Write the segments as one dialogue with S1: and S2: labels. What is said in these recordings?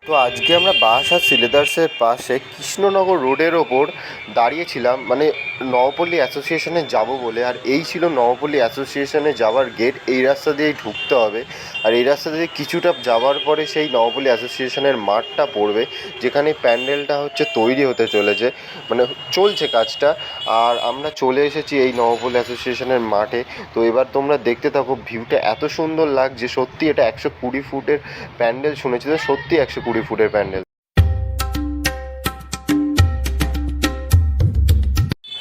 S1: তো আজকে আমরা বারাসাত সিলেদার্সের পাশে কৃষ্ণনগর রোডের ওপর দাঁড়িয়েছিলাম, মানে নবপল্লী অ্যাসোসিয়েশনে যাব বলে। আর এই ছিল নবপল্লী অ্যাসোসিয়েশনে যাওয়ার গেট। এই রাস্তা দিয়েই ঢুকতে হবে, আর এই রাস্তা দিয়ে কিছুটা যাওয়ার পরে সেই নবপল্লী অ্যাসোসিয়েশনের মাঠটা পড়বে, যেখানে প্যান্ডেলটা তৈরি হতে চলেছে, মানে চলছে কাজটা। আর আমরা চলে এসেছি এই নবপল্লী অ্যাসোসিয়েশনের মাঠে। তো এবার তোমরা দেখতে থাকো, ভিউটা এত সুন্দর লাগছে সত্যি। এটা 120 ফুটের প্যান্ডেল শুনেছি, তো সত্যি 120 ফুটের প্যান্ডেল।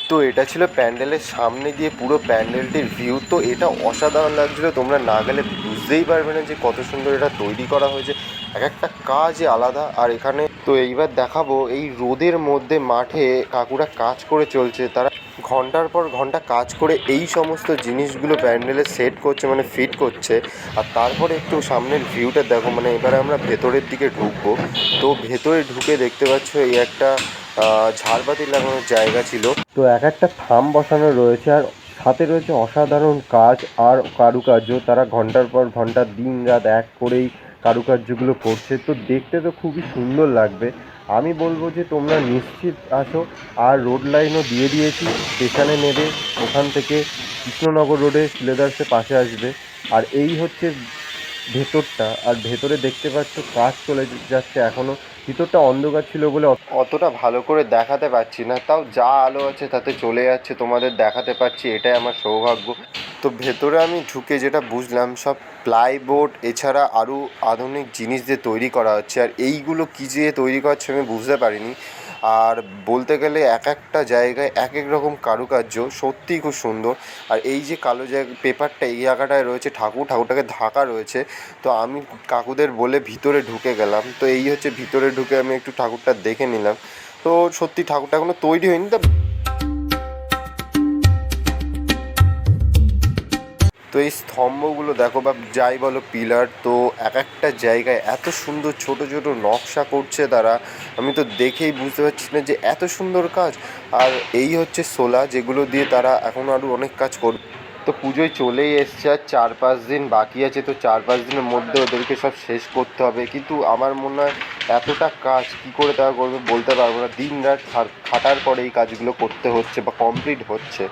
S1: তো এটা ছিল প্যান্ডেলের সামনে দিয়ে পুরো প্যান্ডেলটির ভিউ। তো এটা অসাধারণ লাগছিল, তোমরা না গেলে বুঝতেই পারবে না যে কত সুন্দর এটা তৈরি করা হয়েছে। এক একটা কাজই আলাদা। আর এখানে তো এইবার দেখাবো, এই রোদের মধ্যে মাঠে কাকুরা কাজ করে চলছে। তারা ঘন্টার পর ঘন্টা কাজ করে এই সমস্ত জিনিসগুলো প্যান্ডেলে সেট করছে, মানে ফিট করছে। আর তারপরে একটু সামনের ভিউটা দেখো, মানে এবারে আমরা ভেতরের দিকে ঢুকবো। তো ভেতরে ঢুকে দেখতে পাচ্ছ এই একটা ঝাড়বাতি লাগানোর জায়গা ছিল। তো এক একটা থাম বসানো রয়েছে, আর সাথে রয়েছে অসাধারণ কাজ আর কারুকার্য। তারা ঘন্টার পর ঘন্টা দিন রাত এক করেই কারুকার্যগুলো করছে। তো দেখতে তো খুবই সুন্দর লাগবে। আমি বলবো যে তোমরা নিশ্চিত আসো। আর রোড লাইনও দিয়ে দিয়েছি, স্টেশনে নেবে, ওখান থেকে কৃষ্ণনগর রোডে সিলেদার্সের পাশে আসবে। আর এই হচ্ছে ভেতরটা। আর ভেতরে দেখতে পাচ্ছ কাজ চলে যাচ্ছে এখনও। ভিতরটা অন্ধকার ছিল বলে অতটা ভালো করে দেখাতে পারছি না, তাও যা আলো আছে তাতে চলে যাচ্ছে, তোমাদের দেখাতে পারছি, এটাই আমার সৌভাগ্য। তো ভেতরে আমি ঢুকে যেটা বুঝলাম, সব প্লাইবোর্ড এছাড়া আরও আধুনিক জিনিস দিয়ে তৈরি করা হচ্ছে। আর এইগুলো কী দিয়ে তৈরি করা হচ্ছে আমি বুঝতে পারিনি। আর বলতে গেলে এক একটা জায়গায় এক এক রকম কারুকার্য, সত্যিই খুব সুন্দর। আর এই যে কালো পেপারটা এই জায়গাটায় রয়েছে, ঠাকুরটাকে ঢাকা রয়েছে। তো আমি কাকুদের বলে ভিতরে ঢুকে গেলাম। তো এই হচ্ছে ভিতরে ঢুকে আমি একটু ঠাকুরটা দেখে নিলাম। তো সত্যি ঠাকুরটা এখনও তৈরি হয়নি। তো এই স্তম্ভগুলো দেখো, বা যাই বলো পিলার, তো এক একটা জায়গায় এত সুন্দর ছোট ছোট নকশা করছে তারা। আমি তো দেখেই বুঝতে পারছি না যে এত সুন্দর কাজ। আর এই হচ্ছে শোলা, যেগুলো দিয়ে তারা এখন আরও অনেক কাজ করবে। তো পুজোয় চলেই এসছে, আর 4-5 দিন বাকি আছে। তো 4-5 দিনের মধ্যে ওদেরকে সব শেষ করতে হবে। কিন্তু আমার মনে হয় এতটা কাজ কী করে তারা করবে বলতে পারবো না। দিন রাত খাটার পরে এই কাজগুলো করতে হচ্ছে বা কমপ্লিট হচ্ছে।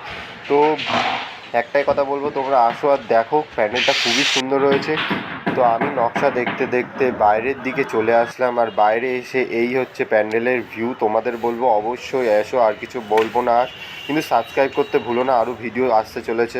S1: তো একটাই কথা বলবো, তোমরা আসো আর দেখো, প্যান্ডেলটা খুবই সুন্দর হয়েছে। তো আমি নকশা দেখতে দেখতে বাইরের দিকে চলে আসলাম। আর বাইরে এসে এই হচ্ছে প্যান্ডেলের ভিউ। তোমাদের বলবো অবশ্যই এসো, আর কিছু বলবো না। আর কিন্তু সাবস্ক্রাইব করতে ভুলো না, আরও ভিডিও আসতে চলেছে।